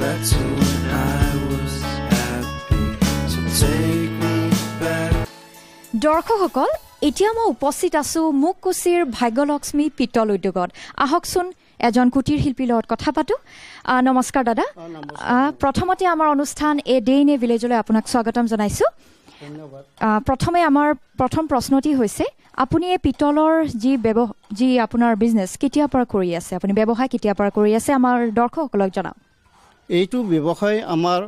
better when I was happy. So take me back. দৰ্শকসকল এতিয়া মই উপস্থিত আছো মুকুচিৰ ভাগ্যলক্ষ্মী পিতল উদ্যোগত আহকচোন এজন কুটিৰ শিল্পীৰ লগত কথা পাতো নমস্কাৰ দাদা প্ৰথমতে আমাৰ অনুষ্ঠান এ ডে ইন এ ভিলেজলৈ আপোনাক স্বাগতম জনাইছো ধন্যবাদ প্ৰথমে আমাৰ প্ৰথম প্ৰশ্নটি হৈছে আপুনি এই পিতলৰ যি আপোনাৰ বিজনেছ কেতিয়াৰ পৰা কৰি আছে আপুনি ব্যৱসায় কেতিয়াৰ পৰা কৰি আছে আমাৰ দৰ্শকসকলক জনাওক এইটো ব্যৱসায় আমাৰ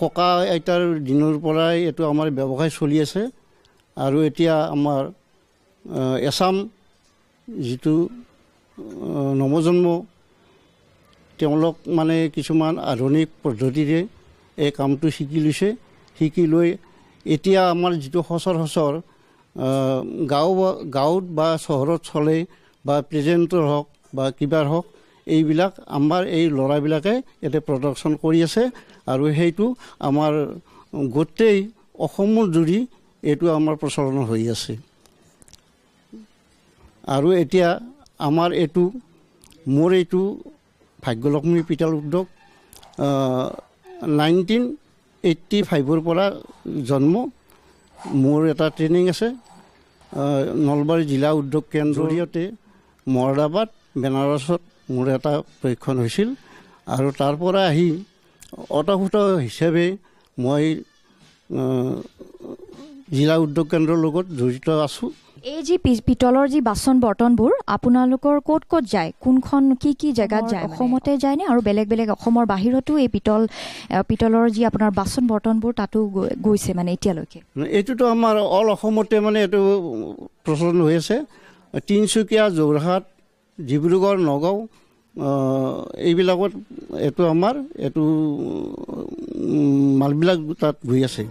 ককা আইতাৰ দিনৰ পৰাই এইটো আমাৰ ব্যৱসায় চলি আছে আৰু এতিয়া আমাৰ এছাম যিটো নৱজন্ম তেওঁলোক মানে কিছুমান আধুনিক পদ্ধতিৰে এই কামটো শিকি লৈছে শিকি লৈ এতিয়া আমাৰ যিটো সচৰাচৰ গাঁৱত বা চহৰত চলে বা প্ৰেজেণ্টৰ হওক বা কিবাৰ হওক এইবিলাক আমাৰ এই ল'ৰাবিলাকে ইয়াতে প্ৰডাকশ্যন কৰি আছে আৰু সেইটো আমাৰ গোটেই অসমৰ জুৰি এইটো আমাৰ প্ৰচলন হৈ আছে আৰু এতিয়া আমাৰ মোৰ এইটো ভাগ্যলক্ষ্মী পিতল উদ্যোগ 1985ৰ পৰা জন্ম মোৰ এটা ট্ৰেইনিং আছে নলবাৰী জিলা উদ্যোগ কেন্দ্ৰৰ জৰিয়তে মহদাবাদ বেনাৰসত মোৰ এটা প্ৰশিক্ষণ হৈছিল আৰু তাৰ পৰা আহি অতঃপুত হিচাপে মই জিলা উদ্যোগ কেন্দ্ৰৰ লগত জড়িত আছোঁ এই যি পিতলৰ যি বাচন বৰ্তনবোৰ আপোনালোকৰ ক'ত ক'ত যায় কোনখন কি জেগাত যায় অসমতে যায়নে আৰু বেলেগ বেলেগ অসমৰ বাহিৰতো এই পিতলৰ যি আপোনাৰ বাচন বৰ্তনবোৰ তাতো গৈছে মানে এতিয়ালৈকে এইটোতো আমাৰ অল অসমতে মানে এইটো প্ৰচলন হৈ আছে তিনিচুকীয়া যোৰহাট ডিব্ৰুগড় নগাঁও এইবিলাকত এইটো মালবিলাক তাত গৈ আছে